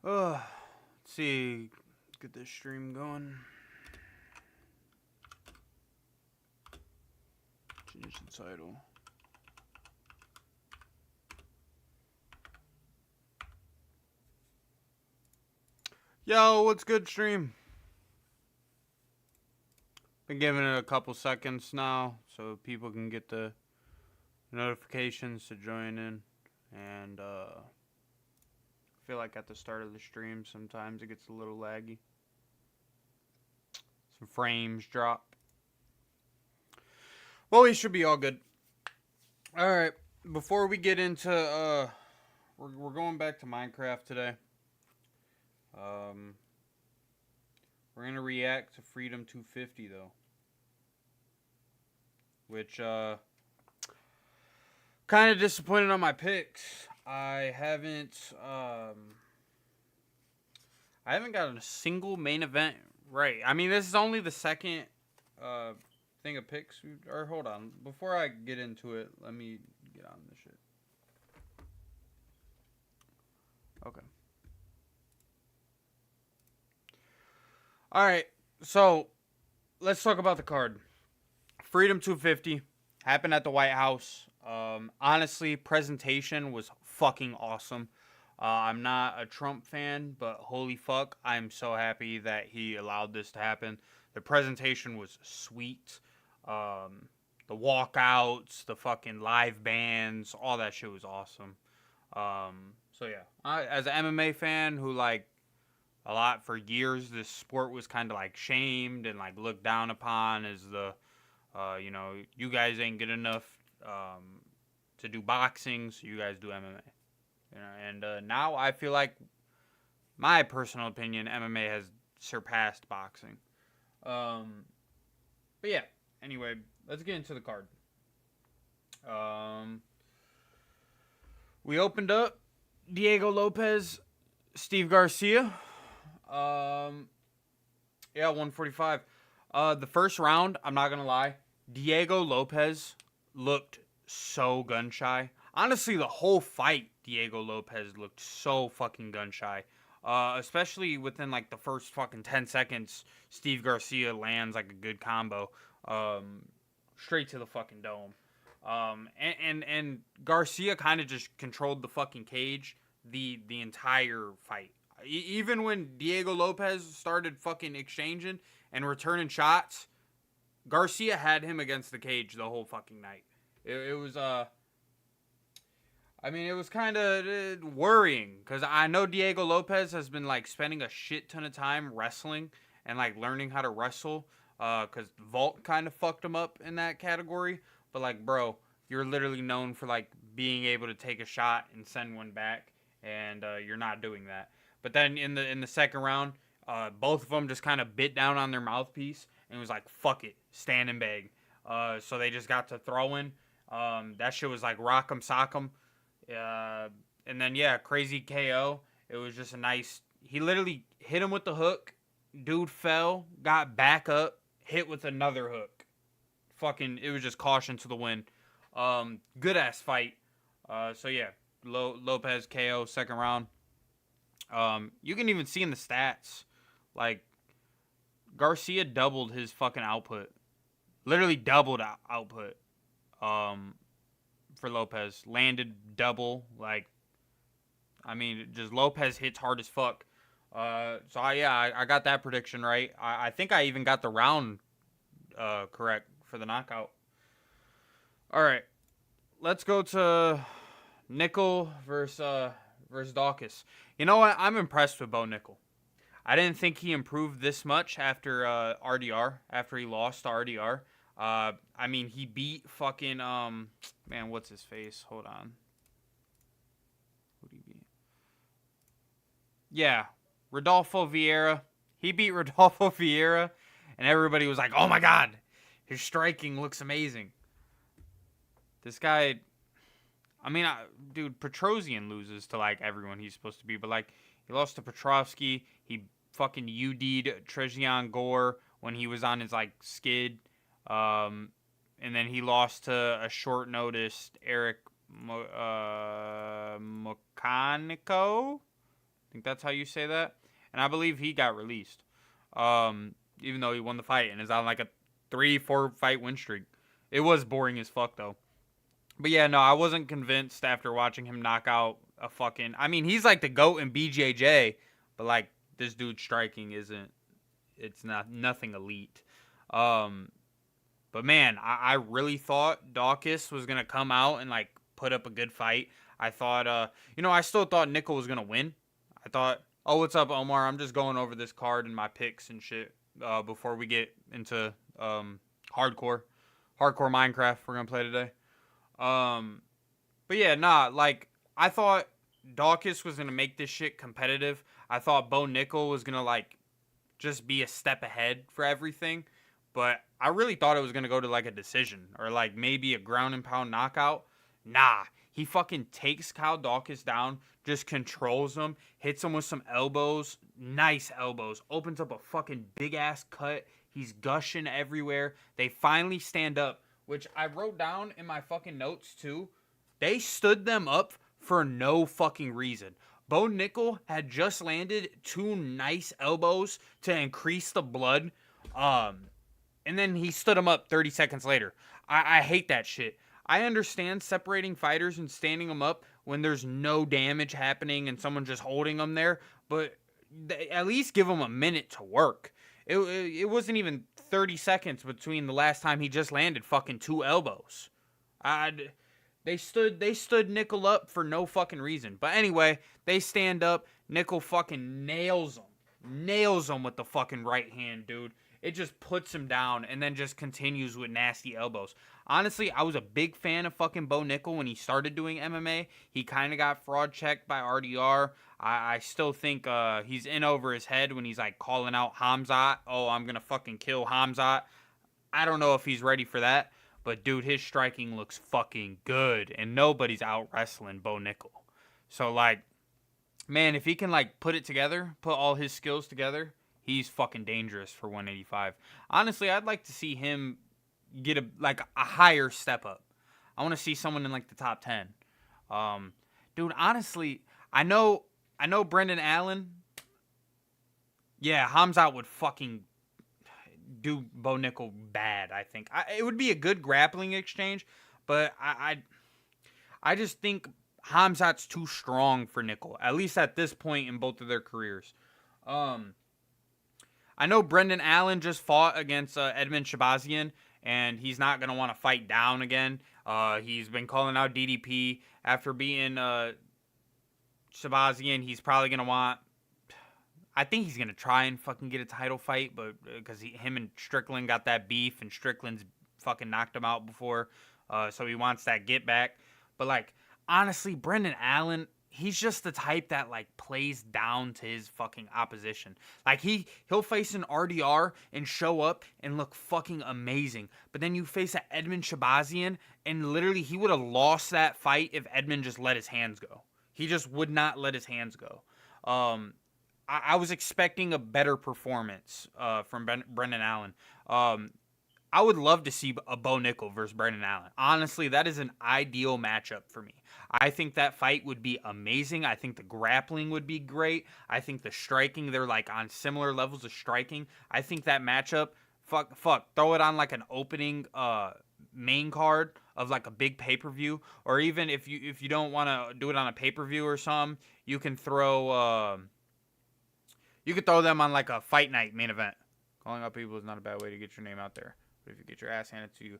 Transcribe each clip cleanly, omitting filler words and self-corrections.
Let's see. Get this stream going. Change the title. Yo, what's good, stream? Been giving it a couple seconds now so people can get the notifications to join in. And I feel like at the start of the stream sometimes it gets a little laggy. Some frames drop. Well, we should be all good. Alright, before we get into we're going back to Minecraft today. We're gonna react to Freedom 250 though, which kind of disappointed on my picks. I haven't gotten a single main event right. I mean, this is only the second thing of picks. Or hold on, before I get into it, let me get on this shit. Okay. Alright, so let's talk about the card. Freedom 250 happened at the White House. Honestly, presentation was fucking awesome. I'm not a Trump fan, but holy fuck, I'm so happy that he allowed this to happen. The presentation was sweet. The walkouts, the fucking live bands, all that shit was awesome. So yeah, as an MMA fan who like a lot for years, this sport was kind of like shamed and like looked down upon as the, you know, you guys ain't good enough to do boxing, so you guys do MMA. You know, and now I feel like, my personal opinion, MMA has surpassed boxing. But yeah, anyway, let's get into the card. We opened up Diego Lopez, Steve Garcia. Yeah, 145. The first round, I'm not gonna lie, Diego Lopez looked so gun shy. Honestly, the whole fight, Diego Lopez looked so fucking gun shy. Especially within like the first fucking 10 seconds, Steve Garcia lands like a good combo, straight to the fucking dome. And Garcia kind of just controlled the fucking cage the entire fight. Even when Diego Lopez started fucking exchanging and returning shots, Garcia had him against the cage the whole fucking night. It was I mean, it was kind of worrying because I know Diego Lopez has been like spending a shit ton of time wrestling and like learning how to wrestle. Because Vault kind of fucked him up in that category. But like, bro, you're literally known for like being able to take a shot and send one back, and you're not doing that. But then in the second round, both of them just kind of bit down on their mouthpiece and was like, "Fuck it, stand and beg." So they just got to throwing. That shit was like rock 'em, sock 'em. And then yeah, crazy KO. It was just a nice. He literally hit him with the hook. Dude fell, got back up, hit with another hook. Fucking, it was just caution to the wind. Good ass fight. So yeah, Lopez KO second round. You can even see in the stats, like Garcia doubled his fucking output. Literally doubled output. For Lopez, landed double. Like, I mean, just Lopez hits hard as fuck. So I got that prediction right. I think I even got the round correct for the knockout. All right, let's go to Nickel versus Dawkis. You know what? I'm impressed with Bo Nickel. I didn't think he improved this much after RDR, after he lost to RDR. I mean, he beat fucking man, what's his face? Hold on. Who did he beat? Yeah, Rodolfo Vieira. He beat Rodolfo Vieira, and everybody was like, "Oh my god, his striking looks amazing." This guy, I mean, dude, Petrosian loses to like everyone he's supposed to be, but like he lost to Petrovsky. He fucking UD'd Trezian Gore when he was on his like skid. And then he lost to a short noticed Eric Mocanico. think that's how you say that. And I believe he got released. Even though he won the fight and is on like a 3-4 fight win streak. It was boring as fuck though. But yeah, no, I wasn't convinced after watching him knock out a fucking. I mean, he's like the GOAT in BJJ, but like this dude's striking isn't. It's not nothing elite. But man, I really thought Dawkins was gonna come out and like put up a good fight. I thought, I still thought Nickel was gonna win. I thought, oh, what's up, Omar? I'm just going over this card and my picks and shit before we get into hardcore Minecraft we're gonna play today. But yeah, like I thought Dawkins was gonna make this shit competitive. I thought Bo Nickel was gonna like just be a step ahead for everything, but I really thought it was gonna go to like a decision or like maybe a ground and pound knockout. Nah, he fucking takes Kyle Dawkins down, just controls him, hits him with some elbows, nice elbows, opens up a fucking big ass cut. He's gushing everywhere. They finally stand up, which I wrote down in my fucking notes too. They stood them up for no fucking reason. Bo Nickel had just landed 2 nice elbows to increase the blood. And then he stood him up 30 seconds later. I hate that shit. I understand separating fighters and standing them up when there's no damage happening and someone just holding them there, but at least give them a minute to work. It wasn't even 30 seconds between the last time he just landed fucking 2 elbows. They stood Nickel up for no fucking reason. But anyway, they stand up. Nickel fucking nails him with the fucking right hand, dude. It just puts him down and then just continues with nasty elbows. Honestly, I was a big fan of fucking Bo Nickel when he started doing MMA. He kind of got fraud checked by RDR. I still think he's in over his head when he's like calling out Hamzat. Oh, I'm going to fucking kill Hamzat. I don't know if he's ready for that. But dude, his striking looks fucking good. And nobody's out wrestling Bo Nickel. So like, man, if he can like put it together, put all his skills together, he's fucking dangerous for 185. Honestly, I'd like to see him get a higher step up. I want to see someone in like the top 10. Dude, honestly, I know Brendan Allen. Yeah, Hamzat would fucking do Bo Nickel bad, I think. It would be a good grappling exchange, but I just think Hamzat's too strong for Nickel, at least at this point in both of their careers. I know Brendan Allen just fought against Edmund Shabazian, and he's not going to want to fight down again. He's been calling out DDP after beating Shabazian. He's probably going to want... I think he's going to try and fucking get a title fight, but because him and Strickland got that beef, and Strickland's fucking knocked him out before, so he wants that get back. But, like, honestly, Brendan Allen... He's just the type that, like, plays down to his fucking opposition. Like, he'll face an RDR and show up and look fucking amazing. But then you face an Edmund Shabazian, and literally he would have lost that fight if Edmund just let his hands go. He just would not let his hands go. I was expecting a better performance from Brendan Allen. I would love to see a Bo Nickel versus Brendan Allen. Honestly, that is an ideal matchup for me. I think that fight would be amazing. I think the grappling would be great. I think the striking, they're like on similar levels of striking. I think that matchup, throw it on like an opening main card of like a big pay-per-view. Or even if you don't want to do it on a pay-per-view or something, you can throw them on like a fight night main event. Calling out people is not a bad way to get your name out there. But if you get your ass handed to you.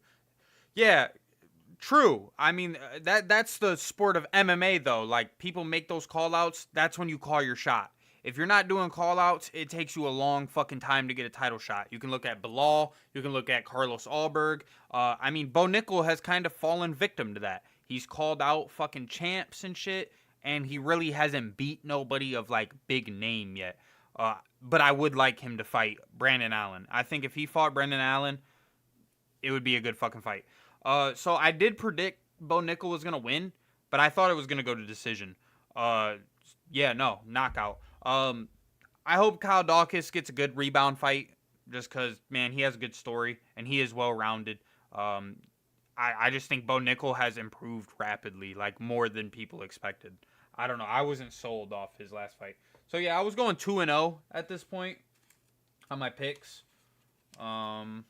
Yeah, true. I mean, that's the sport of MMA, though. Like, people make those call-outs. That's when you call your shot. If you're not doing call-outs, it takes you a long fucking time to get a title shot. You can look at Bilal. You can look at Carlos Alberg. I mean, Bo Nickel has kind of fallen victim to that. He's called out fucking champs and shit, and he really hasn't beat nobody of, like, big name yet. But I would like him to fight Brandon Allen. I think if he fought Brandon Allen, it would be a good fucking fight. So I did predict Bo Nickel was going to win, but I thought it was going to go to decision. Knockout. I hope Kyle Dawkins gets a good rebound fight just because, man, he has a good story and he is well-rounded. I just think Bo Nickel has improved rapidly, like more than people expected. I don't know. I wasn't sold off his last fight. So yeah, I was going 2-0 at this point on my picks. And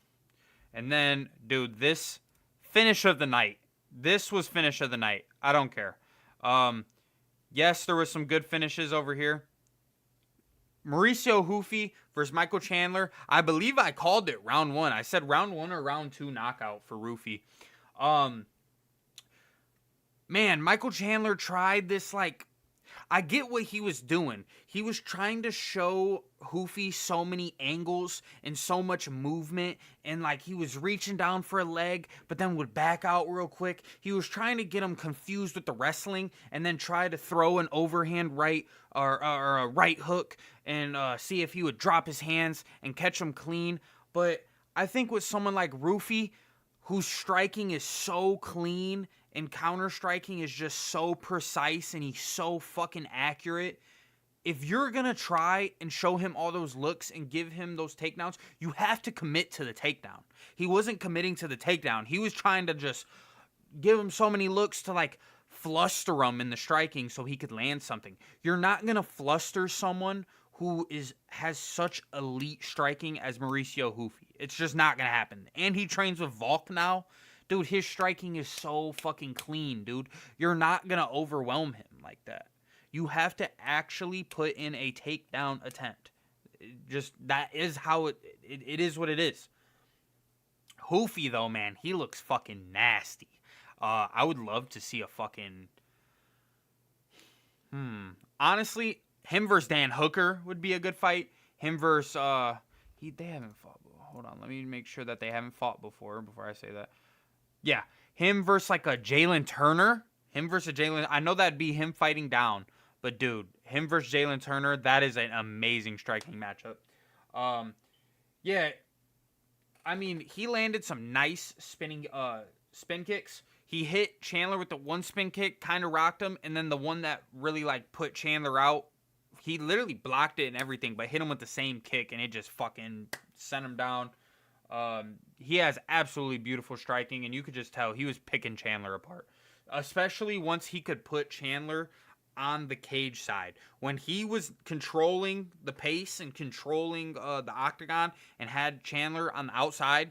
then, dude, this finish of the night. This was finish of the night. I don't care. Yes, there was some good finishes over here. Mauricio Hoofy versus Michael Chandler. I believe I called it round 1. I said round 1 or round 2 knockout for Roofy. Man, Michael Chandler tried this, like, I get what he was doing. He was trying to show Hoofy so many angles and so much movement, and like he was reaching down for a leg, but then would back out real quick. He was trying to get him confused with the wrestling, and then try to throw an overhand right or a right hook and see if he would drop his hands and catch him clean. But I think with someone like Roofy, whose striking is so clean and counter striking is just so precise and he's so fucking accurate, if you're going to try and show him all those looks and give him those takedowns, you have to commit to the takedown. He wasn't committing to the takedown. He was trying to just give him so many looks to like fluster him in the striking so he could land something. You're not going to fluster someone who has such elite striking as Mauricio Hoofy. It's just not going to happen. And he trains with Volk now. Dude, his striking is so fucking clean, dude. You're not going to overwhelm him like that. You have to actually put in a takedown attempt. That is how it is what it is. Hoofy, though, man, he looks fucking nasty. I would love to see a fucking... Honestly, him versus Dan Hooker would be a good fight. Him versus... They haven't fought. Hold on, let me make sure that they haven't fought before I say that. Yeah, him versus like a Jalen Turner. Him versus Jalen... I know that'd be him fighting down. But, dude, him versus Jalen Turner, that is an amazing striking matchup. Yeah, I mean, he landed some nice spin kicks. He hit Chandler with the one spin kick, kind of rocked him, and then the one that really, like, put Chandler out, he literally blocked it and everything, but hit him with the same kick, and it just fucking sent him down. He has absolutely beautiful striking, and you could just tell he was picking Chandler apart. Especially once he could put Chandler on the cage side. When he was controlling the pace and controlling the octagon and had Chandler on the outside,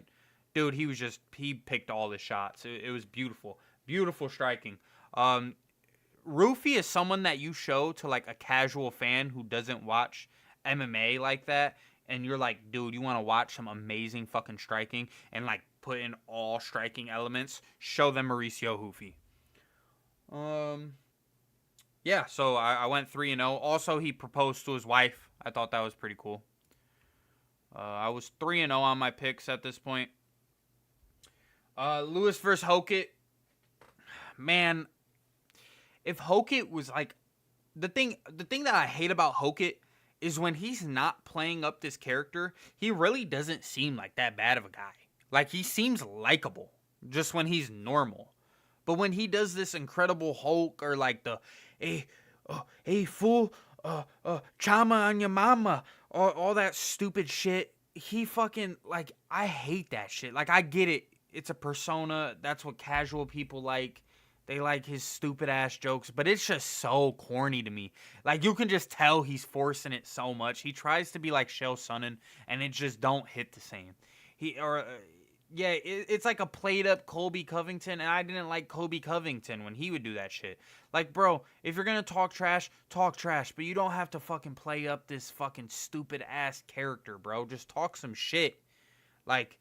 dude, he picked all the shots. It was beautiful. Beautiful striking. Roofy is someone that you show to like a casual fan who doesn't watch MMA like that, and you're like, dude, you want to watch some amazing fucking striking and like put in all striking elements, show them Mauricio Hoofy. Yeah, so I went 3-0. Also, he proposed to his wife. I thought that was pretty cool. I was 3-0 on my picks at this point. Lewis versus Hokit. Man, if Hokit was like... The thing that I hate about Hokit is when he's not playing up this character, he really doesn't seem like that bad of a guy. Like, he seems likable just when he's normal. But when he does this Incredible Hulk or like the... Hey, fool, chama on your mama, all that stupid shit. He fucking, like, I hate that shit. Like, I get it. It's a persona. That's what casual people like. They like his stupid ass jokes, but it's just so corny to me. Like, you can just tell he's forcing it so much. He tries to be like Chael Sonnen, and it just don't hit the same. It's like a played up Colby Covington, and I didn't like Colby Covington when he would do that shit. Like, bro, if you're gonna talk trash, but you don't have to fucking play up this fucking stupid ass character, bro. Just talk some shit. Like,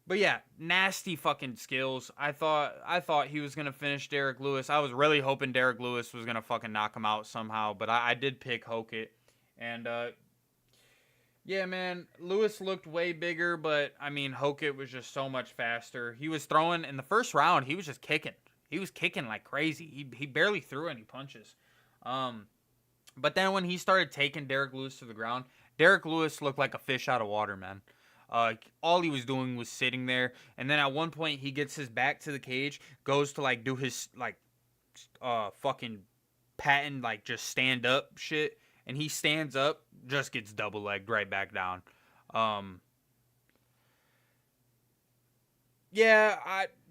but yeah, nasty fucking skills. I thought he was gonna finish Derek Lewis. I was really hoping Derek Lewis was gonna fucking knock him out somehow, but I did pick Hokit. And yeah, man, Lewis looked way bigger, but, I mean, Hokit was just so much faster. He was throwing, in the first round, he was just kicking. He was kicking like crazy. He barely threw any punches. But then when he started taking Derek Lewis to the ground, Derek Lewis looked like a fish out of water, man. All he was doing was sitting there, and then at one point, he gets his back to the cage, goes to, like, do his, like, fucking patent, like, just stand up shit, and he stands up, just gets double-legged right back down.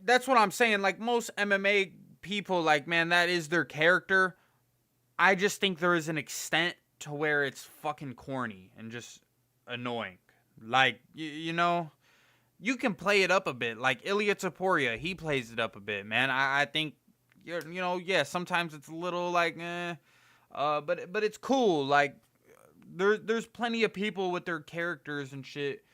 That's what I'm saying. Like, most MMA people, like, man, that is their character. I just think there is an extent to where it's fucking corny and just annoying. Like, you know, you can play it up a bit. Like Ilya Taporia, he plays it up a bit, man. I think, you know, yeah, sometimes it's a little like, but it's cool. Like, there's plenty of people with their characters and shit.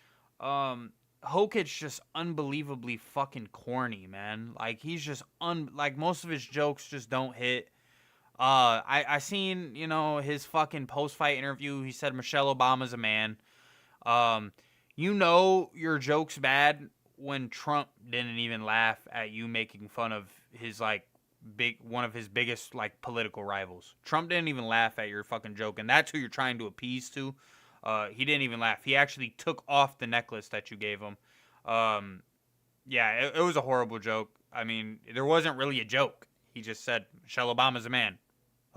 Hokit's just unbelievably fucking corny, man. Like, he's just like, most of his jokes just don't hit. I seen, you know, his fucking post-fight interview. He said Michelle Obama's a man. You know your joke's bad when Trump didn't even laugh at you making fun of his, like, one of his biggest, like, political rivals. Trump didn't even laugh at your fucking joke, and that's who you're trying to appease to. He didn't even laugh. He actually took off the necklace that you gave him. Yeah, it was a horrible joke. I mean, there wasn't really a joke. He just said, Michelle Obama's a man.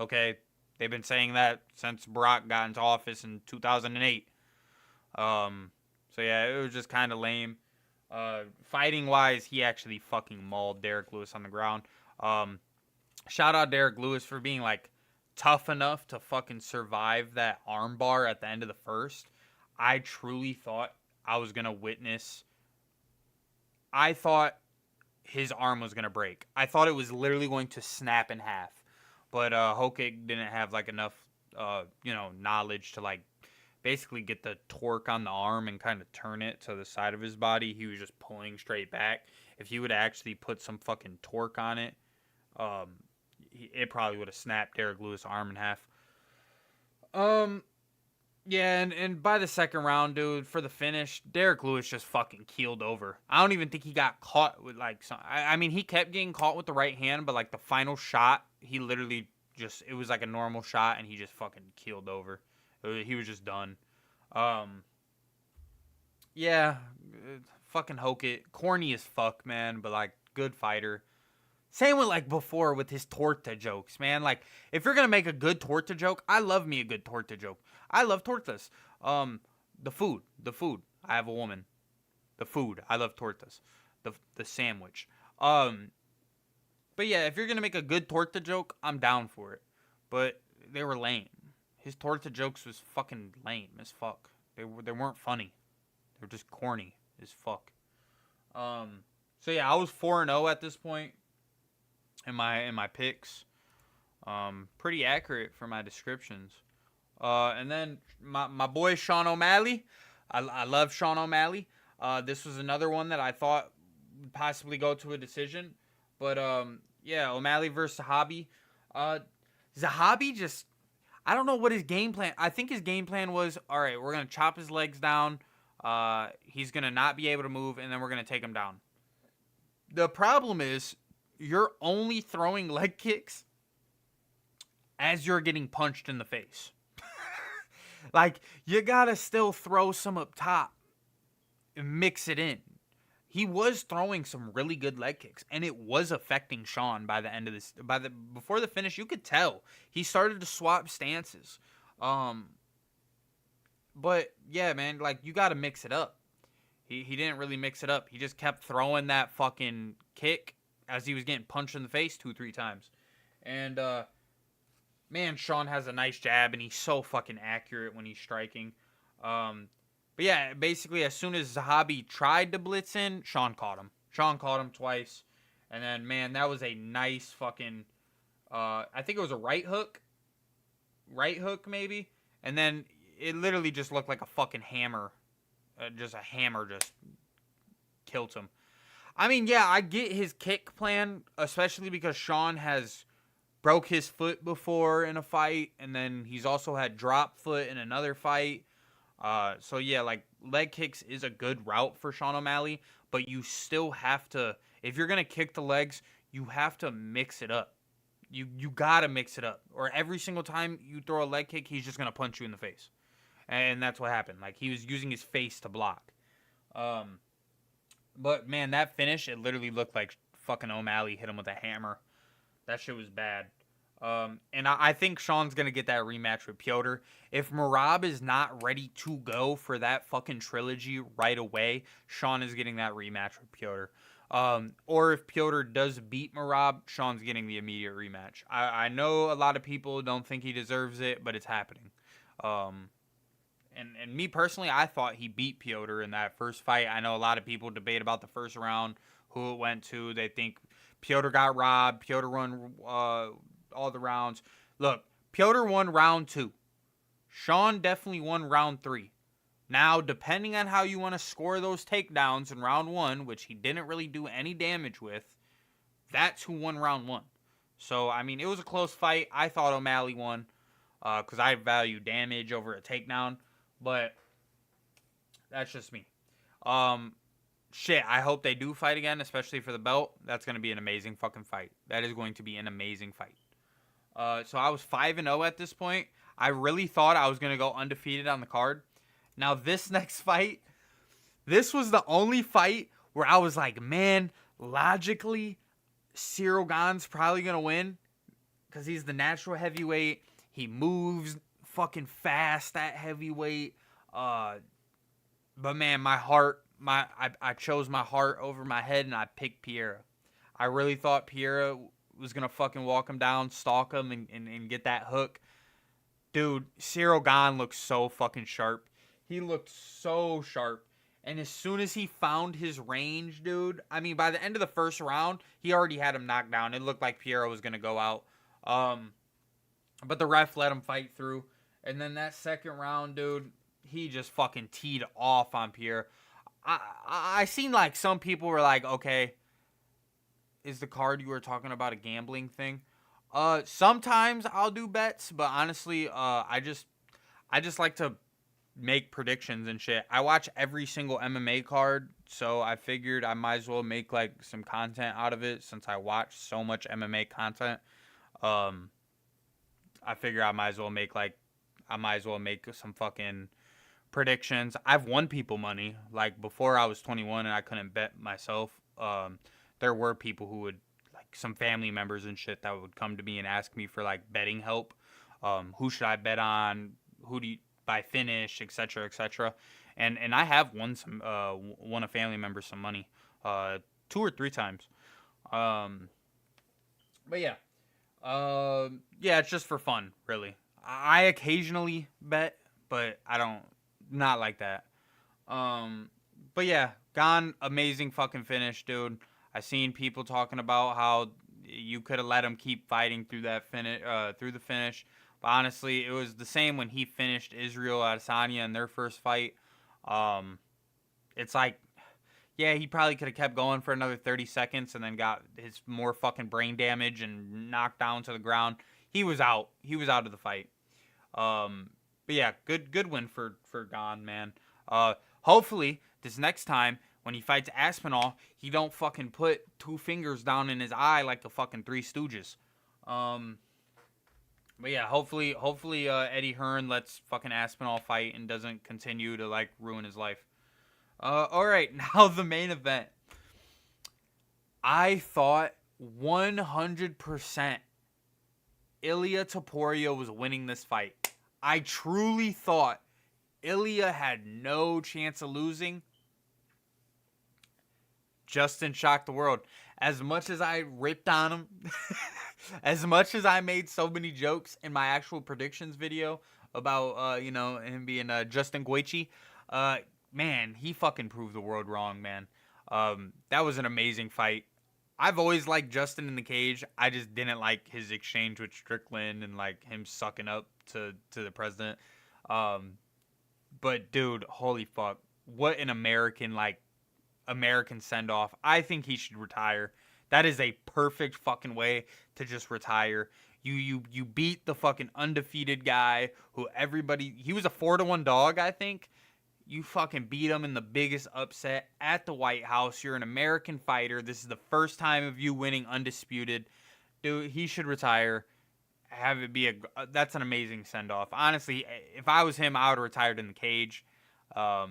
Okay? They've been saying that since Barack got into office in 2008. So yeah, it was just kind of lame. Fighting-wise, he actually fucking mauled Derek Lewis on the ground. Shout out Derek Lewis for being, like, tough enough to fucking survive that armbar at the end of the first. I truly thought I was going to witness... I thought his arm was going to break. I thought it was literally going to snap in half. But Hokik didn't have, like, enough, you know, knowledge to, like, basically get the torque on the arm and kind of turn it to the side of his body. He was just pulling straight back. If he would actually put some fucking torque on it, it probably would have snapped Derek Lewis' arm in half. Yeah, and by the second round, dude, for the finish, Derek Lewis just fucking keeled over. I don't even think he got caught with, like, I mean, he kept getting caught with the right hand, but, like, the final shot, he literally just, it was like a normal shot, and he just fucking keeled over. He was just done. Yeah, fucking Hokit. Corny as fuck, man, but, like, good fighter. Same with, like, before with his torta jokes, man. Like, if you're gonna make a good torta joke, I love me a good torta joke. I love tortas. The food. I have a woman. The food. I love tortas. The sandwich. But yeah, if you're gonna make a good torta joke, I'm down for it. But they were lame. His torta jokes was fucking lame as fuck. They weren't funny. They were just corny as fuck. So yeah, I was 4-0 at this point in my picks. Pretty accurate for my descriptions. And then my boy Sean O'Malley. I love Sean O'Malley. This was another one that I thought would possibly go to a decision. But yeah, O'Malley versus Zahabi. Zahabi just, I don't know what his game plan. I think his game plan was, all right, we're going to chop his legs down. He's going to not be able to move, and then we're going to take him down. The problem is, you're only throwing leg kicks as you're getting punched in the face. Like, you got to still throw some up top and mix it in. He was throwing some really good leg kicks, and it was affecting Sean by the end of this. Before the finish, you could tell he started to swap stances. But yeah, man, like, you got to mix it up. He didn't really mix it up. He just kept throwing that fucking kick as he was getting punched in the face 2-3 times. And man, Sean has a nice jab, and he's so fucking accurate when he's striking. But yeah, basically, as soon as Zahabi tried to blitz in, Sean caught him. Sean caught him twice. And then, man, that was a nice fucking, I think it was a right hook. Right hook, maybe. And then it literally just looked like a fucking hammer. Just a hammer just killed him. I mean, yeah, I get his kick plan, especially because Sean has broke his foot before in a fight. And then he's also had drop foot in another fight. So yeah, like, leg kicks is a good route for Sean O'Malley, but you still have to, if you're going to kick the legs, you have to mix it up. You got to mix it up, or every single time you throw a leg kick, he's just going to punch you in the face. And that's what happened. Like, he was using his face to block. But man, that finish, it literally looked like fucking O'Malley hit him with a hammer. That shit was bad. And I think Sean's going to get that rematch with Piotr. If Merab is not ready to go for that fucking trilogy right away, Sean is getting that rematch with Piotr. Or if Piotr does beat Merab, Sean's getting the immediate rematch. I know a lot of people don't think he deserves it, but it's happening. Um, and me personally, I thought he beat Piotr in that first fight. I know a lot of people debate about the first round, who it went to. They think Piotr got robbed. Piotr won all the rounds. Look, Piotr won round 2. Sean definitely won round 3. Now, depending on how you want to score those takedowns in round 1, which he didn't really do any damage with, that's who won round 1. So, I mean, it was a close fight. I thought O'Malley won because I value damage over a takedown. But that's just me. Shit, I hope they do fight again, especially for the belt. That's going to be an amazing fucking fight. That is going to be an amazing fight. So I was 5-0 at this point. I really thought I was going to go undefeated on the card. Now, this next fight, this was the only fight where I was like, man, logically, Ciryl Gane's probably going to win because he's the natural heavyweight. He moves fucking fast at heavyweight. But, man, my heart, I chose my heart over my head, and I picked Pereira. I really thought Pereira was going to fucking walk him down, stalk him, and get that hook. Dude, Ciryl Gane looks so fucking sharp. He looked so sharp. And as soon as he found his range, dude, I mean, by the end of the first round, he already had him knocked down. It looked like Piero was going to go out. But the ref let him fight through. And then that second round, dude, he just fucking teed off on Pierre. I seen like some people were like, okay, is the card you were talking about a gambling thing? Sometimes I'll do bets, but honestly, I just like to make predictions and shit. I watch every single MMA card, so I figured I might as well make like some content out of it since I watch so much MMA content. I figure I might as well make some fucking predictions. I've won people money. Like before I was 21 and I couldn't bet myself. There were people who would, like some family members and shit, that would come to me and ask me for like betting help. Who should I bet on? Who do you by finish, etc., etc. And I have won a family member some money, 2 or 3 times. But yeah, it's just for fun, really. I occasionally bet, but I don't, not like that. But yeah, Gane, amazing fucking finish, dude. I seen people talking about how you could have let him keep fighting through that through the finish. But honestly, it was the same when he finished Israel Adesanya in their first fight. It's like, yeah, he probably could have kept going for another 30 seconds and then got his more fucking brain damage and knocked down to the ground. He was out. He was out of the fight. But yeah, good win for Gane, man. Hopefully, this next time when he fights Aspinall, he don't fucking put 2 fingers down in his eye like the fucking Three Stooges. But yeah, hopefully, Eddie Hearn lets fucking Aspinall fight and doesn't continue to like ruin his life. All right, now the main event. I thought 100% Ilia Topuria was winning this fight. I truly thought Ilia had no chance of losing. Justin shocked the world. As much as I ripped on him, as much as I made so many jokes in my actual predictions video about, him being Justin Gaethje, man, he fucking proved the world wrong, man. That was an amazing fight. I've always liked Justin in the cage. I just didn't like his exchange with Strickland and like him sucking up to the president. But dude, holy fuck, what an American send off. I think he should retire. That is a perfect fucking way to just retire. You beat the fucking undefeated guy who he was a 4-1 dog, I think. You fucking beat him in the biggest upset at the White House. You're an American fighter. This is the first time of you winning undisputed. Dude, he should retire. Have it be that's an amazing send-off. Honestly, if I was him, I would have retired in the cage. I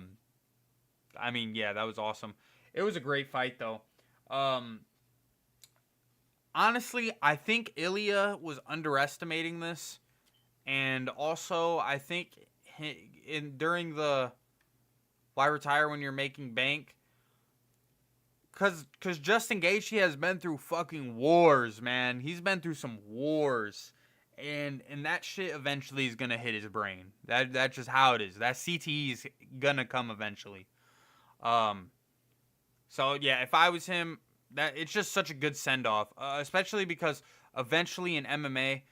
mean, yeah, that was awesome. It was a great fight, though. Honestly, I think Ilia was underestimating this. And also, I think during the why retire when you're making bank, Cause Justin Gaethje has been through fucking wars, man. He's been through some wars, and that shit eventually is gonna hit his brain. That's just how it is. That CTE is gonna come eventually. Um, so yeah, if I was him, that it's just such a good send off, especially because eventually in MMA,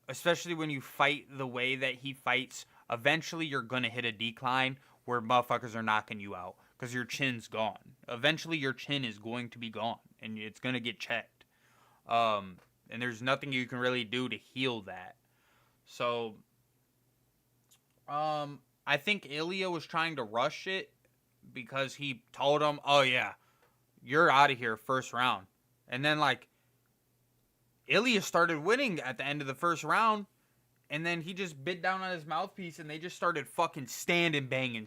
especially when you fight the way that he fights, eventually you're gonna hit a decline where motherfuckers are knocking you out because your chin's gone. Eventually your chin is going to be gone and it's gonna get checked. And there's nothing you can really do to heal that. So, I think Ilya was trying to rush it because he told him, "Oh yeah, you're out of here first round," and then like Ilya started winning at the end of the first round, and then he just bit down on his mouthpiece, and they just started fucking standing banging.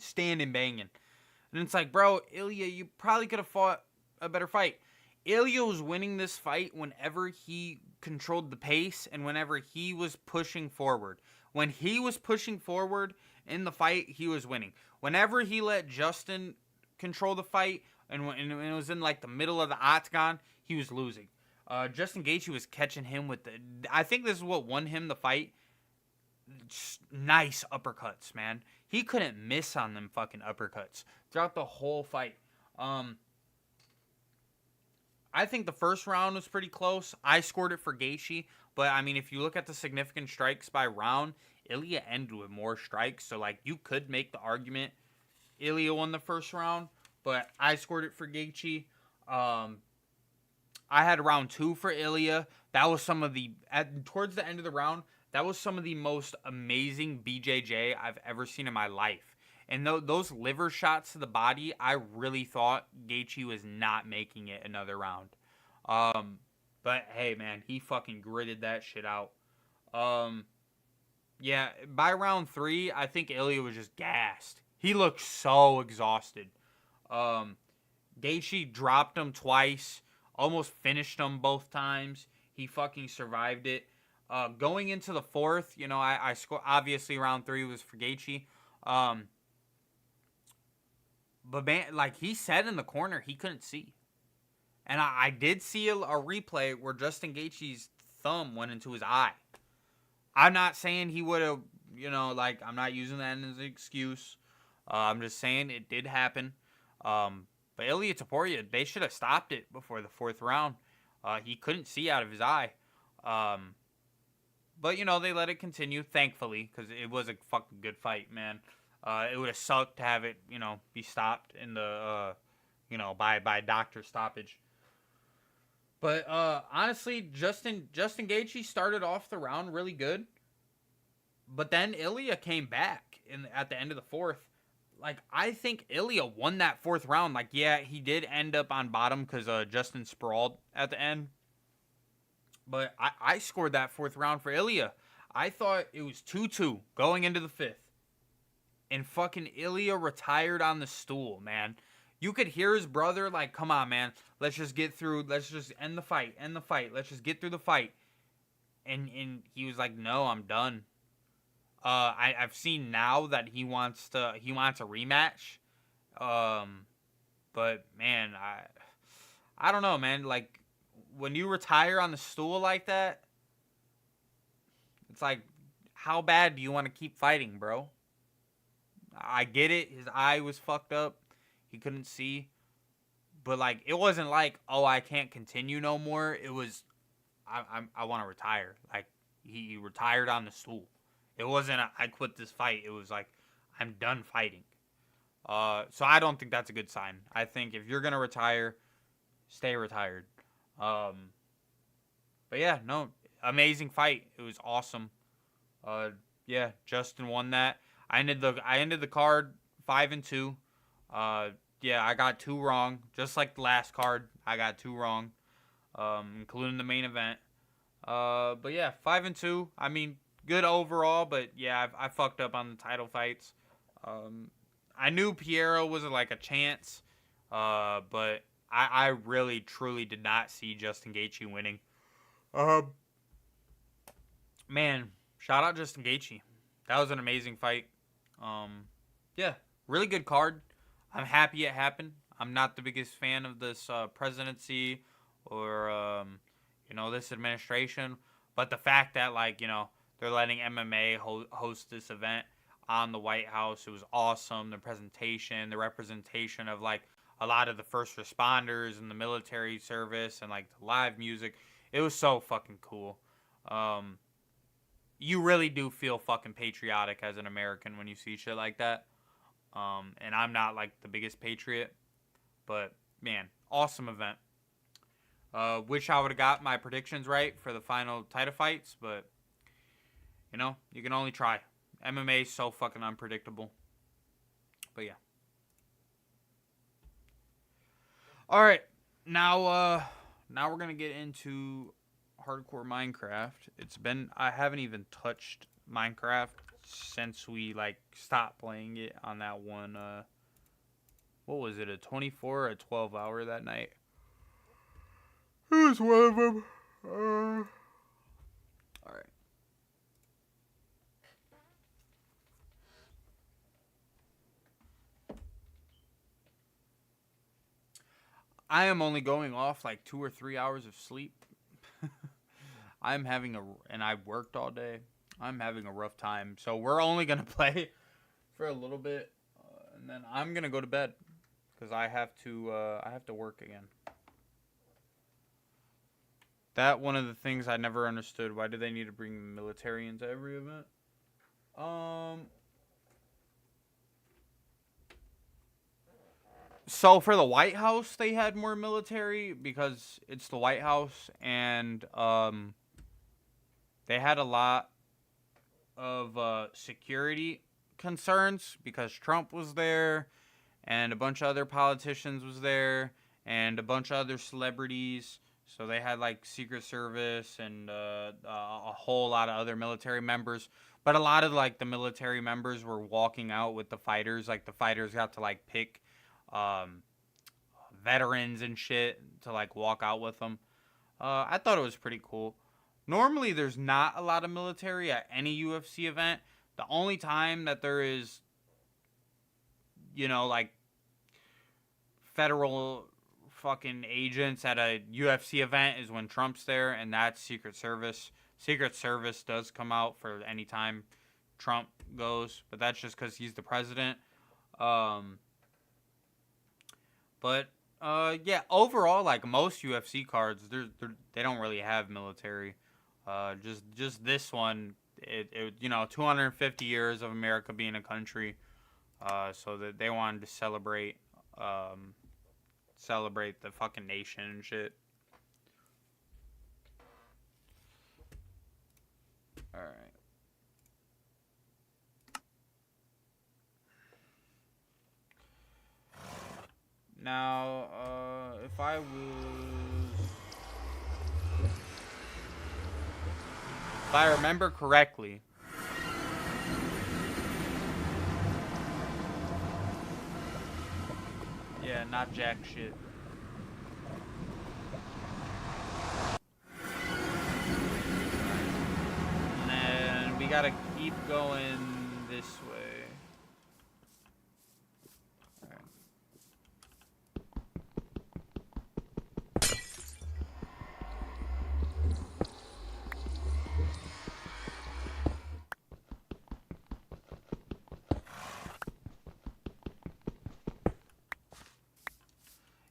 And it's like, bro, Ilya, you probably could have fought a better fight. Ilya was winning this fight whenever he controlled the pace and whenever he was pushing forward. When he was pushing forward in the fight, he was winning. Whenever he let Justin control the fight and when it was in like the middle of the octagon, he was losing. Justin Gaethje was catching him with the... I think this is what won him the fight. Nice uppercuts, man. He couldn't miss on them fucking uppercuts throughout the whole fight. I think the first round was pretty close. I scored it for Gaethje, but I mean, if you look at the significant strikes by round, Ilya ended with more strikes. So like, you could make the argument Ilya won the first round, but I scored it for Gaethje. I had round 2 for Ilya. That was some of the towards the end of the round. That was some of the most amazing BJJ I've ever seen in my life. And those liver shots to the body, I really thought Gaethje was not making it another round. But hey, man, he fucking gritted that shit out. Yeah, by round 3, I think Ilya was just gassed. He looked so exhausted. Gaethje dropped him twice, almost finished him both times. He fucking survived it. Going into the 4th, you know, I scored. Obviously, round 3 was for Gaethje. But man, like he said in the corner, he couldn't see. And I did see a replay where Justin Gaethje's thumb went into his eye. I'm not saying he would have, you know, like, I'm not using that as an excuse. I'm just saying it did happen. But Ilya Topuria, they should have stopped it before the 4th round. He couldn't see out of his eye. But, you know, they let it continue, thankfully, because it was a fucking good fight, man. It would have sucked to have it, you know, be stopped in the, you know, by doctor stoppage. But honestly, Justin Gaethje started off the round really good. But then Ilya came back at the end of the 4th. Like, I think Ilya won that 4th round. Like, yeah, he did end up on bottom because Justin sprawled at the end. But I scored that 4th round for Ilya. I thought it was 2-2 going into the 5th. And fucking Ilya retired on the stool, man. You could hear his brother like, come on, man. Let's just get through. Let's just end the fight. Let's just get through the fight. And he was like, no, I'm done. I've seen now that he wants a rematch. But man, I don't know, man. Like, when you retire on the stool like that, it's like, how bad do you want to keep fighting, bro? I get it. His eye was fucked up. He couldn't see. But like, it wasn't like, oh, I can't continue no more. It was, I want to retire. Like, he retired on the stool. It wasn't I quit this fight. It was like, I'm done fighting. So I don't think that's a good sign. I think if you're gonna retire, stay retired. But yeah, no, amazing fight. It was awesome. Yeah, Justin won that. I ended the card 5-2. Yeah, I got 2 wrong, just like the last card. I got 2 wrong, including the main event. But yeah, 5-2. I mean, good overall, but yeah, I fucked up on the title fights. I knew Piero was like a chance, but I really truly did not see Justin Gaethje winning. Man, shout out Justin Gaethje. That was an amazing fight. Yeah, really good card. I'm happy it happened. I'm not the biggest fan of this presidency or this administration, but the fact that they're letting MMA host this event on the White House, it was awesome. The presentation, the representation of a lot of the first responders and the military service and the live music, it was so fucking cool. You really do feel fucking patriotic as an American when you see shit like that. And I'm not the biggest patriot, but man, awesome event. Wish I would have got my predictions right for the final title fights, but you can only try. MMA is so fucking unpredictable. But yeah. All right, now we're gonna get into hardcore Minecraft. I haven't even touched Minecraft since we stopped playing it on that one. What was it? A 24 or a 12 hour that night? It was one of them. All right. I am only going off 2 or 3 hours of sleep. And I worked all day. I'm having a rough time. So we're only going to play for a little bit. And then I'm going to go to bed. Because I have to work again. That one of the things I never understood. Why do they need to bring the military into every event? So for the White House, they had more military because it's the White House, and they had a lot of security concerns because Trump was there, and a bunch of other politicians was there, and a bunch of other celebrities. So they had Secret Service and a whole lot of other military members. But a lot of the military members were walking out with the fighters. The fighters got to pick veterans and shit to walk out with them. I thought it was pretty cool. Normally there's not a lot of military at any UFC event. The only time that there is federal fucking agents at a UFC event is when Trump's there, and that's Secret Service. Secret Service does come out for any time Trump goes, but that's just because he's the president. But yeah, overall, most UFC cards, they don't really have military. Just this one, it 250 years of America being a country, so that they wanted to celebrate the fucking nation and shit. All right. Now, if I remember correctly, yeah, not jack shit. And then we gotta keep going this way.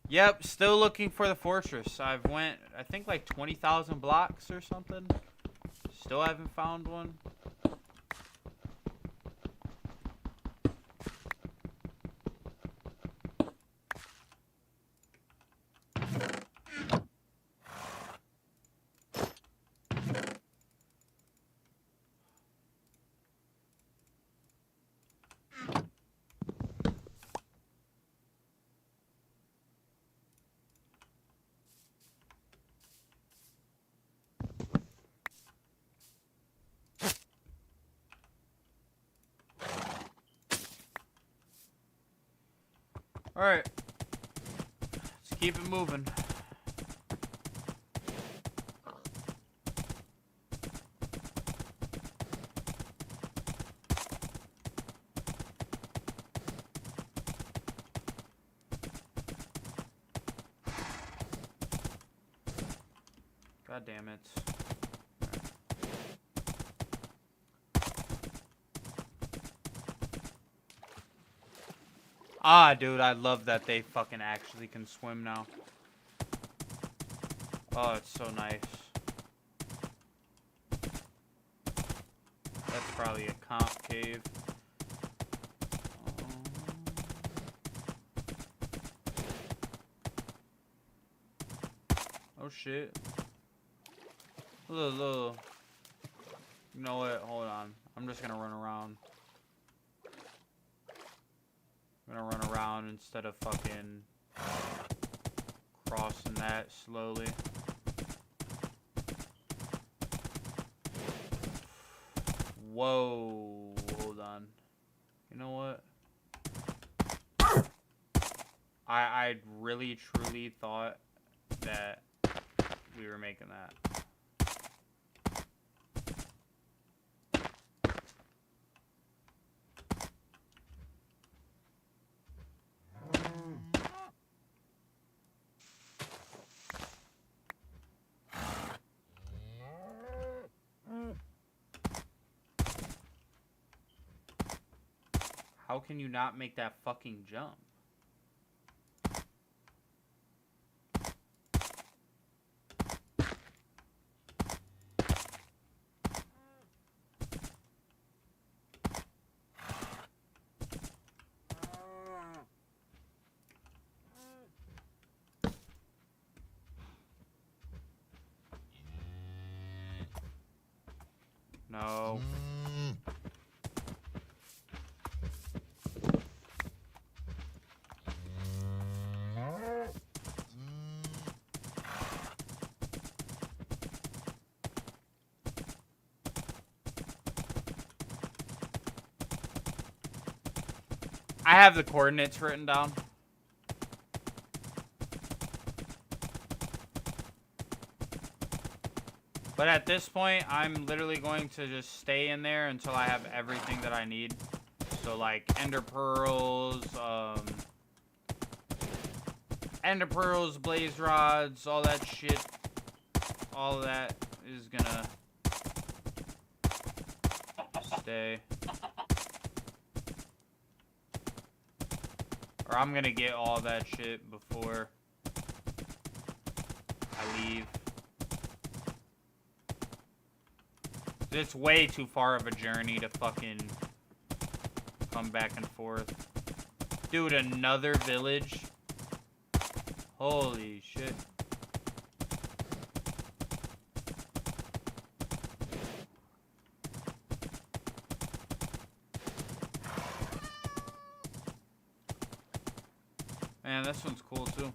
Yep, still looking for the fortress. I think 20,000 blocks or something. Still haven't found one. Alright. Let's keep it moving. God damn it. Ah, dude, I love that they fucking actually can swim now. Oh, it's so nice. That's probably a comp cave. Oh shit. Look. You know what? Hold on. I'm just gonna run around. I'm gonna run around instead of fucking crossing that slowly. Whoa. Hold on. You know what? I really truly thought that we were making that. How can you not make that fucking jump? No. I have the coordinates written down. But at this point, I'm literally going to just stay in there until I have everything that I need. So like ender pearls, blaze rods, all that shit. All of that is gonna stay. Or I'm gonna get all that shit before I leave. It's way too far of a journey to fucking come back and forth. Dude, another village? Holy shit. Man, this one's cool too.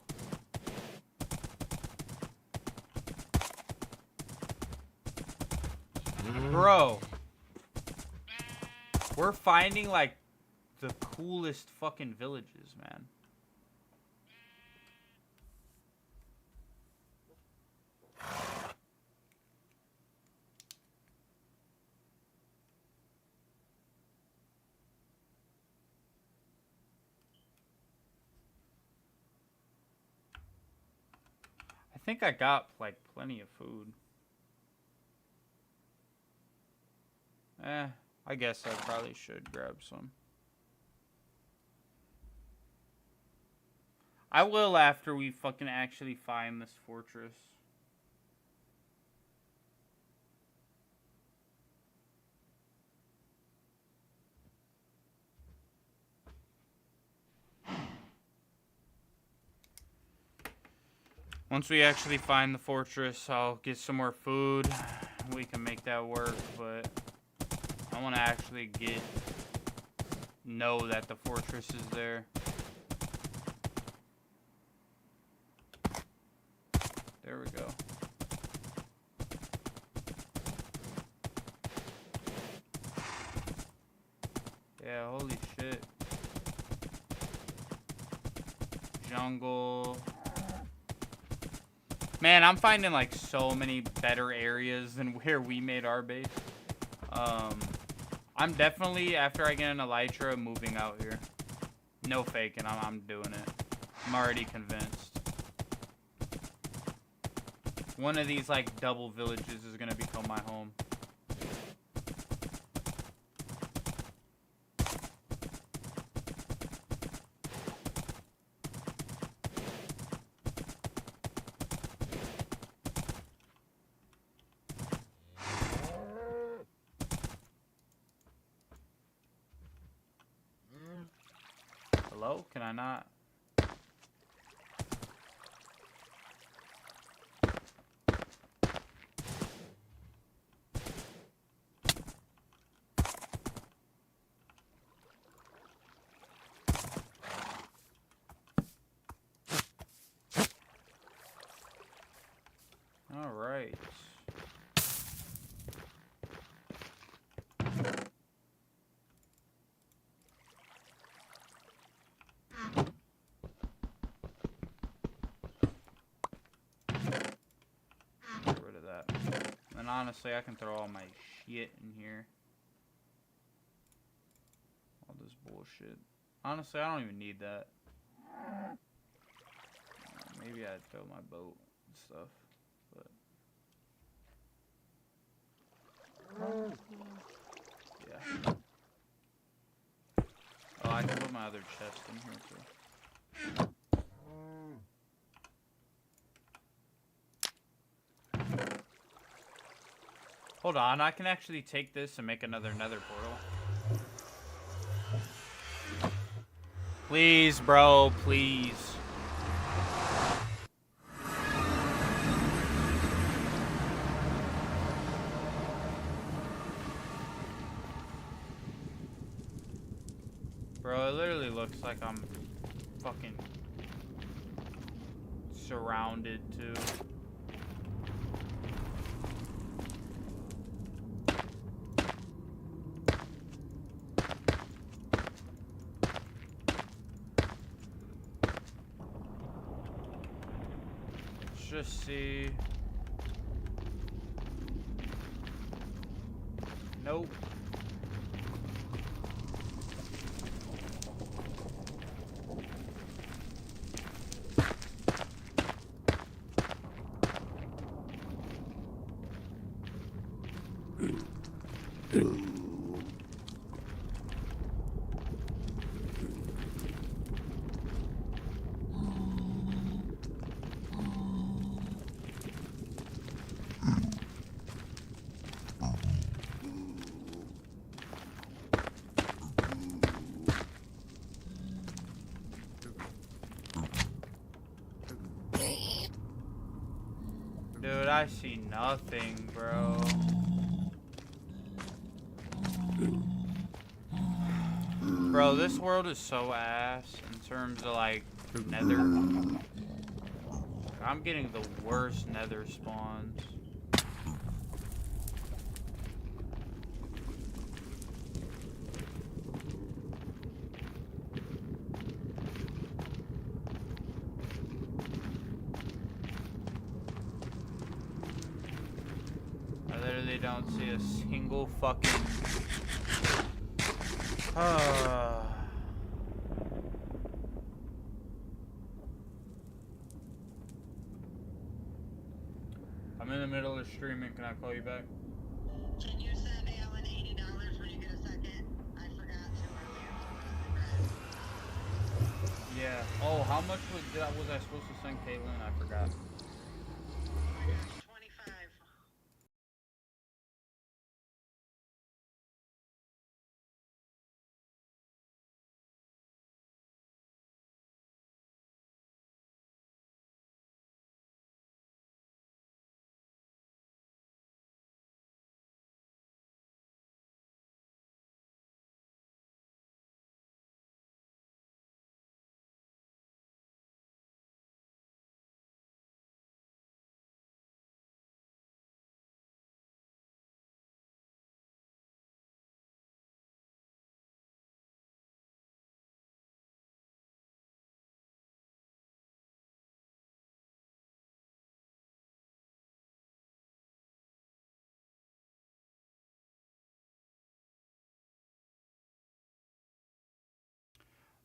Bro, we're finding like the coolest fucking villages, man. I think I got like plenty of food. I guess I probably should grab some. I will after we fucking actually find this fortress. Once we actually find the fortress, I'll get some more food. We can make that work, but I want to actually know that the fortress is there. There we go. Yeah, holy shit. Jungle. Man, I'm finding like so many better areas than where we made our base. I'm definitely, after I get an elytra, moving out here. No faking, I'm doing it. I'm already convinced. One of these, like, double villages is gonna become my home. Hello? Can I not? All right. Get rid of that. And honestly, I can throw all my shit in here. All this bullshit. Honestly, I don't even need that. Maybe I'd throw my boat and stuff, but yeah. Oh, I can put my other chest in here too. Hold on, I can actually take this and make another nether portal. Please, bro, please. Bro, it literally looks like I'm fucking surrounded too. Let's just see. Nope. Dude, I see nothing, bro. Bro, this world is so ass in terms of, like, nether. I'm getting the worst nether spawns. I literally don't see a single fucking... I'm in the middle of streaming. Can I call you back? Can you send Alan $80 when you get a second? I forgot to earlier. Yeah. Oh, how much was I supposed to send Caitlin? I forgot. Oh my gosh, 25.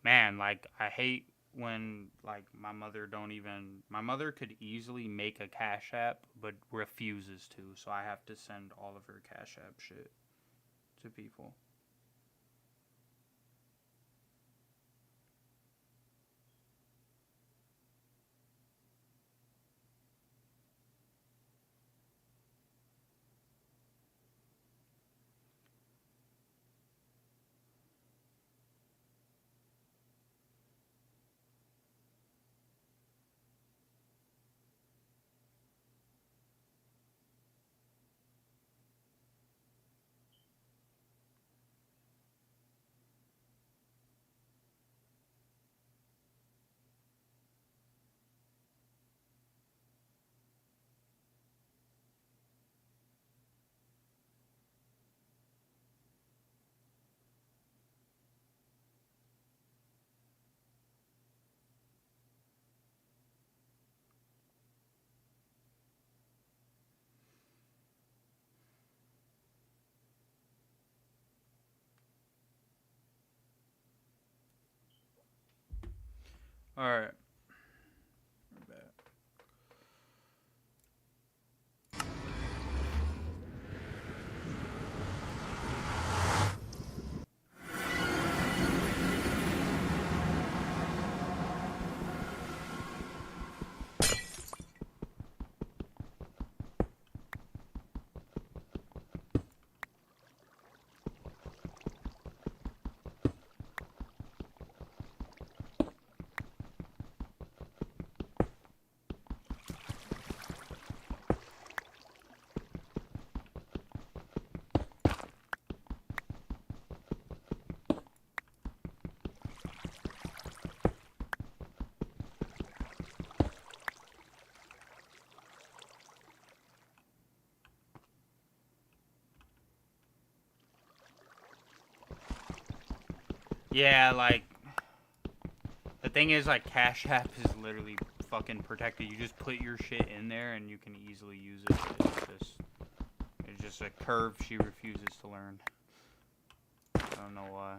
Man, like, I hate when like my mother could easily make a Cash App but refuses to, so I have to send all of her Cash App shit to people. All right. Yeah, like, the thing is, like, Cash App is literally fucking protected. You just put your shit in there and you can easily use it. It's just a curve she refuses to learn. I don't know why.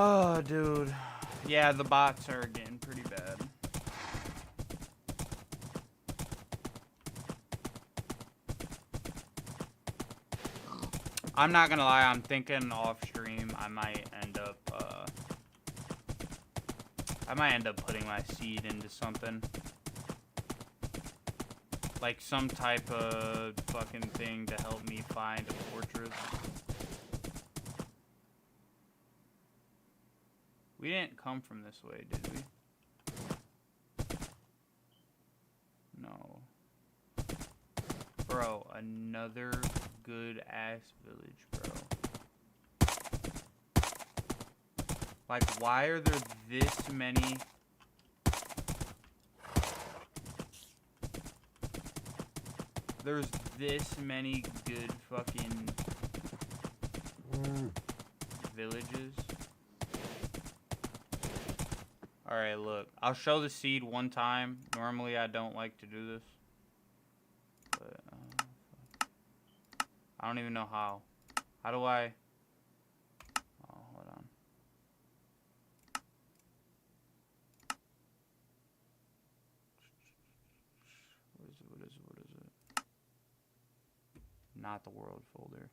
Oh, dude. Yeah, the bots are getting pretty bad. I'm not gonna lie, I'm thinking off stream I might end up putting my seed into something. Like some type of fucking thing to help me find a fortress. We didn't come from this way, did we? No. Bro, another good ass village, bro. Like, why are there this many? There's this many good fucking villages. Alright, look. I'll show the seed one time. Normally, I don't like to do this. But, I don't even know how. How do I... Oh, hold on. What is it? What is it? What is it? Not the world folder.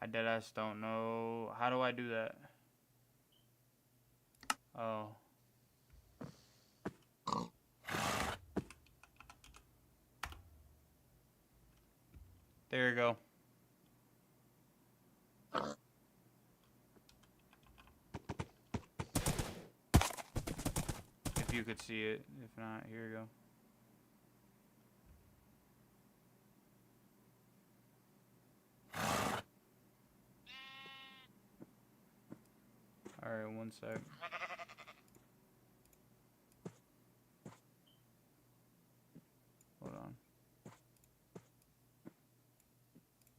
I deadass don't know. How do I do that? Oh. There you go. If you could see it. If not, here you go. Alright, one sec. Hold on.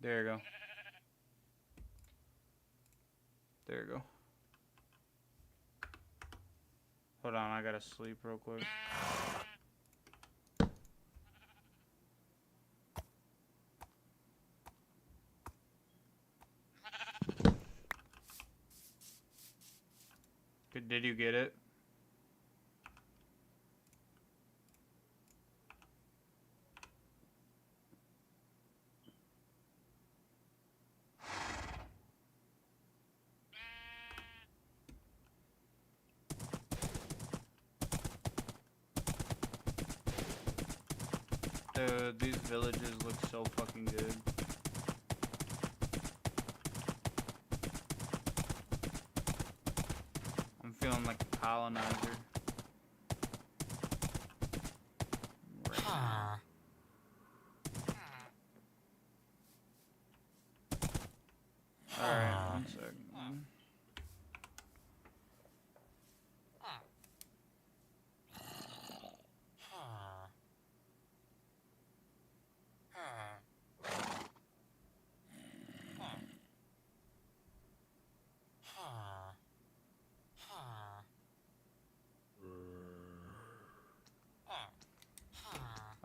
There you go. There you go. Hold on, I gotta sleep real quick. Did you get it? Dude, these villages look so fucking good. I'm feeling like a colonizer. Right now. Alright, one second.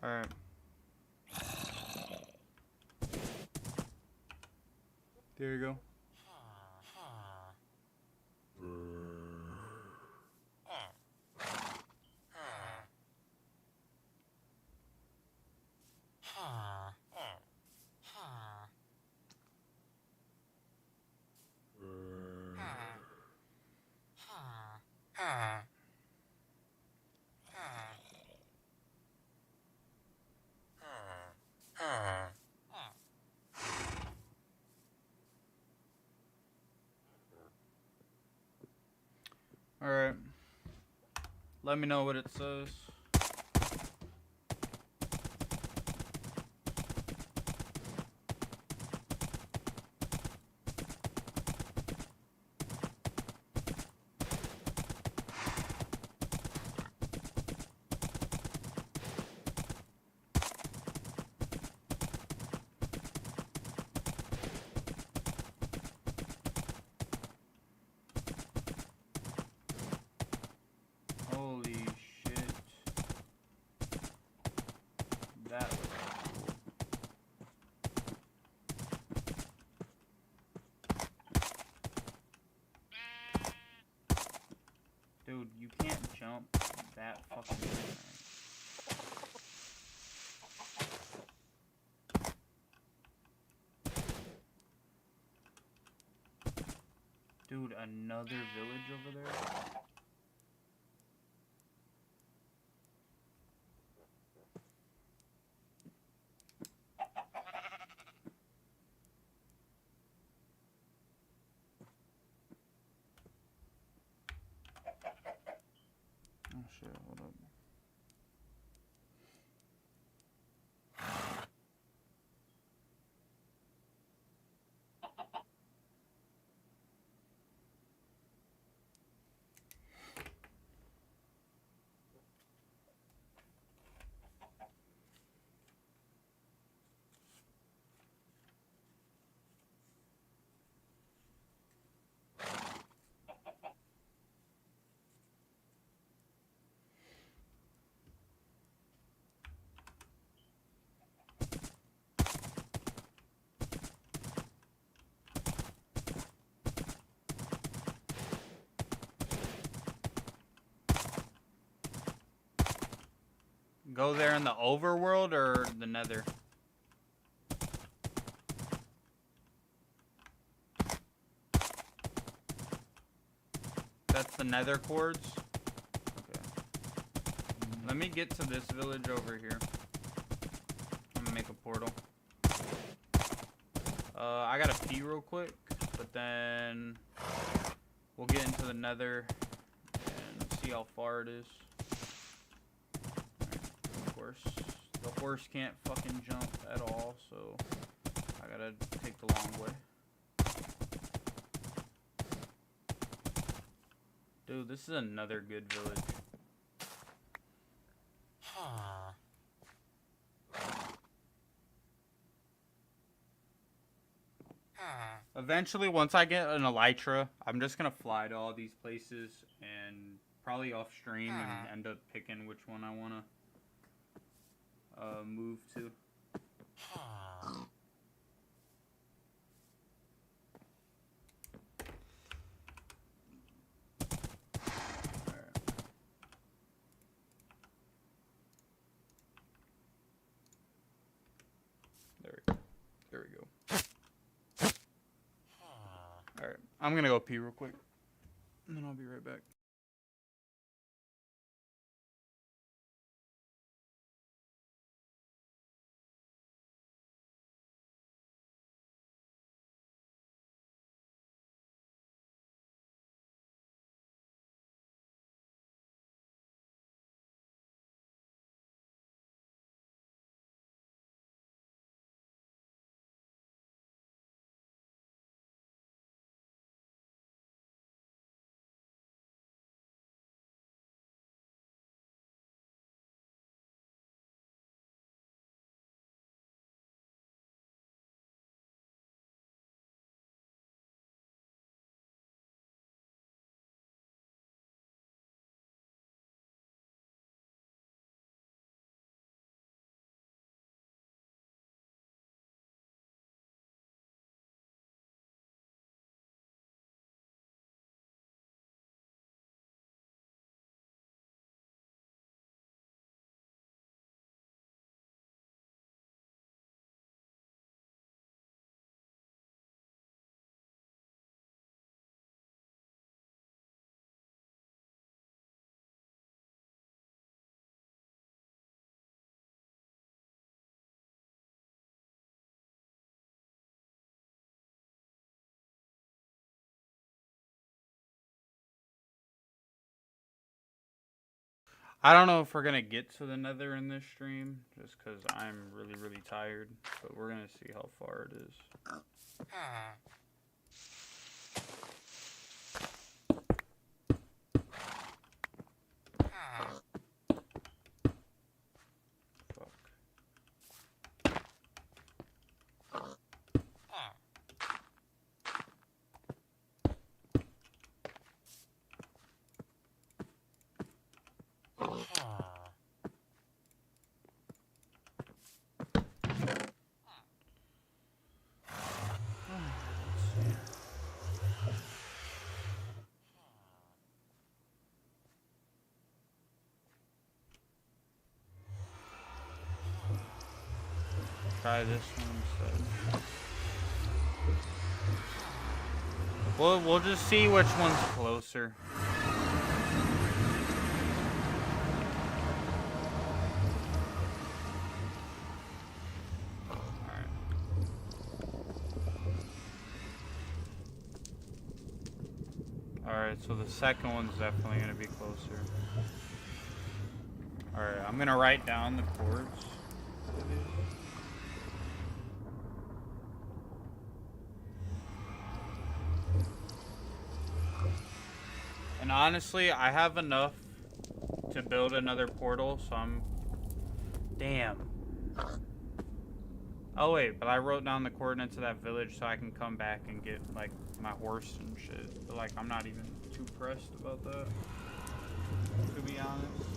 Alright. There you go. Alright. Let me know what it says. Holy shit. That was cool. Dude, you can't jump that fucking thing. Dude, another village over there? Oh shit, hold up. Go there in the overworld or the nether? That's the nether quartz? Okay. Let me get to this village over here. I'm gonna make a portal. I gotta pee real quick, but then we'll get into the nether and see how far it is. course. The horse can't fucking jump at all, so I gotta take the long way. Dude, this is another good village. Eventually, once I get an elytra, I'm just gonna fly to all these places and probably off stream and end up picking which one I wanna move to. There we go. Alright, I'm gonna go pee real quick, and then I'll be right back. I don't know if we're gonna get to the nether in this stream, just because I'm really, really tired, but we're gonna see how far it is. Try this one instead. We'll just see which one's closer. Alright, so the second one's definitely gonna be closer. Alright, I'm gonna write down the chords. And honestly, I have enough to build another portal, so I'm... Damn. Oh wait, but I wrote down the coordinates of that village so I can come back and get, like, my horse and shit. But, like, I'm not even too pressed about that, to be honest.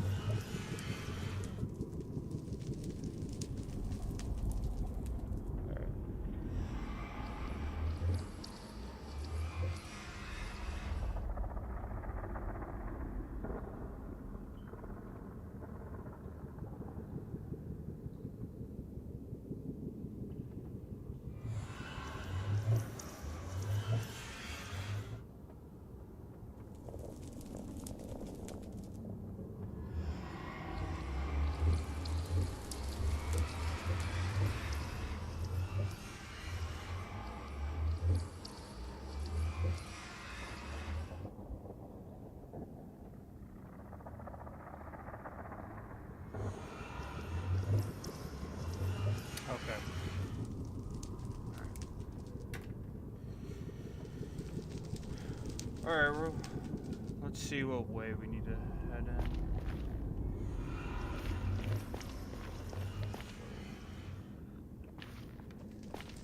see what way we need to head in.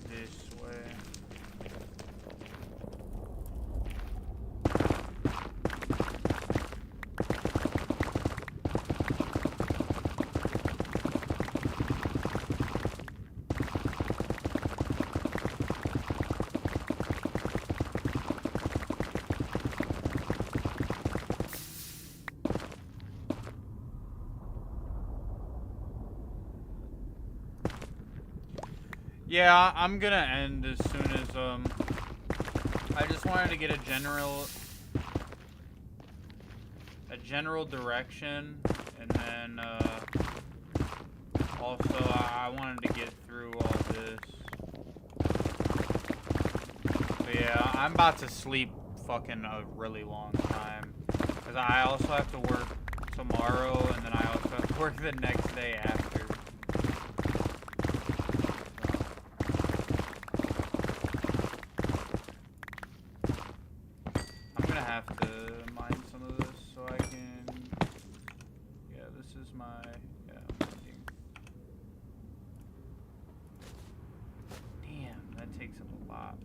This way. Yeah, I'm gonna end as soon as, I just wanted to get a general direction, and then, also, I wanted to get through all this. But yeah, I'm about to sleep fucking a really long time, because I also have to work tomorrow, and then I also have to work the next day after. Have to mine some of this so I can. Yeah, this is my. Yeah. Damn, that takes up a lot.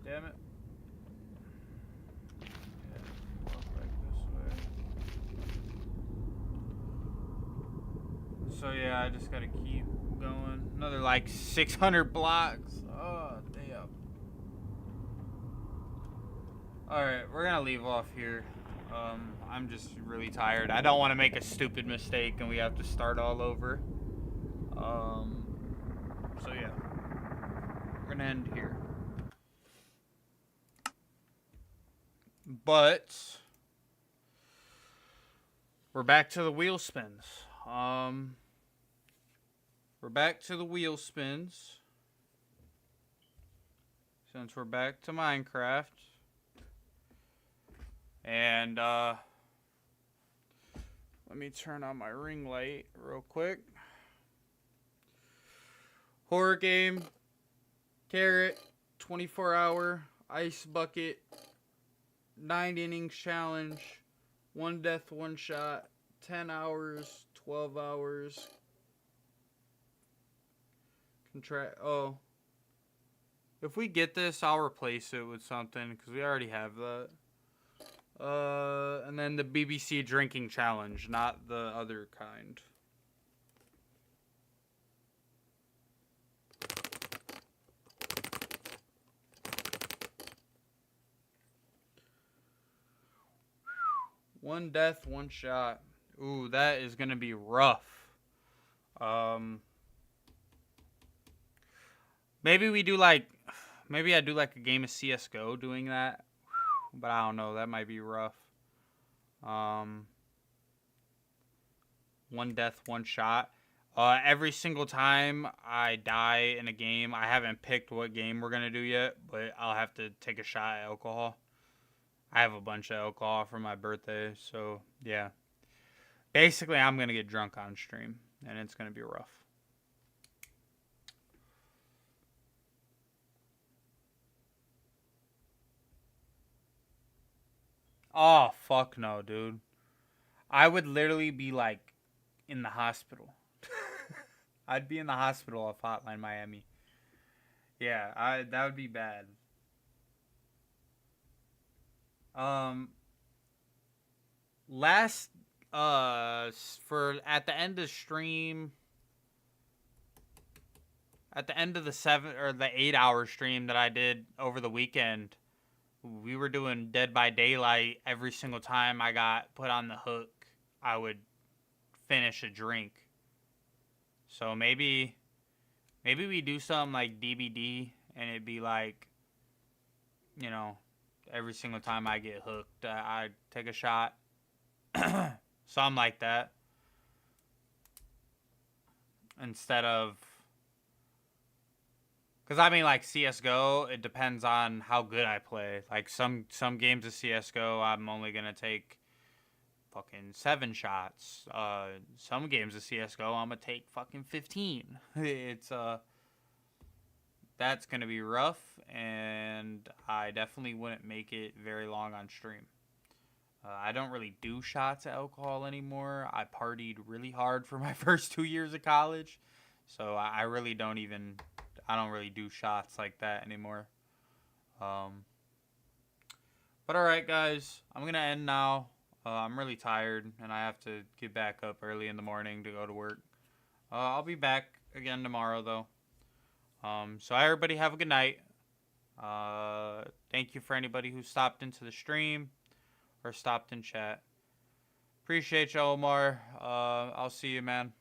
Damn it. Yeah, walk back this way. So yeah, I just gotta keep going. Another like 600 blocks. Oh, damn. Alright, we're gonna leave off here. I'm just really tired. I don't want to make a stupid mistake and we have to start all over. So yeah. We're gonna end here. But we're back to the wheel spins. We're back to the wheel spins. Since we're back to Minecraft. And let me turn on my ring light real quick. Horror game, carrot, 24-hour, ice bucket, 9 innings challenge, 1 death, 1 shot, 10 hours, 12 hours. Oh. If we get this, I'll replace it with something because we already have that. And then the BBC drinking challenge, not the other kind. One death, 1 shot. Ooh, that is gonna be rough. Maybe we do like, maybe I do like a game of CS:GO doing that. But I don't know, that might be rough. 1 death, 1 shot. Every single time I die in a game, I haven't picked what game we're gonna do yet, but I'll have to take a shot at alcohol. I have a bunch of alcohol for my birthday, so yeah. Basically, I'm gonna get drunk on stream, and it's gonna be rough. Oh, fuck no, dude. I would literally be, like, in the hospital. I'd be in the hospital off Hotline Miami. Yeah, that would be bad. Last, at the end of stream, at the end of the 8-hour stream that I did over the weekend, we were doing Dead by Daylight. Every single time I got put on the hook, I would finish a drink. So maybe we do something like DBD and it'd be like, you know, every single time I get hooked, I take a shot. Something like that. Instead of, because I mean, like CS:GO, it depends on how good I play. Like some games of CS:GO, I'm only gonna take fucking 7 shots. Some games of CS:GO, I'm gonna take fucking 15. It's that's gonna be rough, and I definitely wouldn't make it very long on stream. I don't really do shots of alcohol anymore. I partied really hard for my first 2 years of college, so I really don't even. I don't really do shots like that anymore. But alright, guys, I'm gonna end now. I'm really tired, and I have to get back up early in the morning to go to work. I'll be back again tomorrow, though. So everybody have a good night. Thank you for anybody who stopped into the stream or stopped in chat. Appreciate you, Omar. I'll see you, man.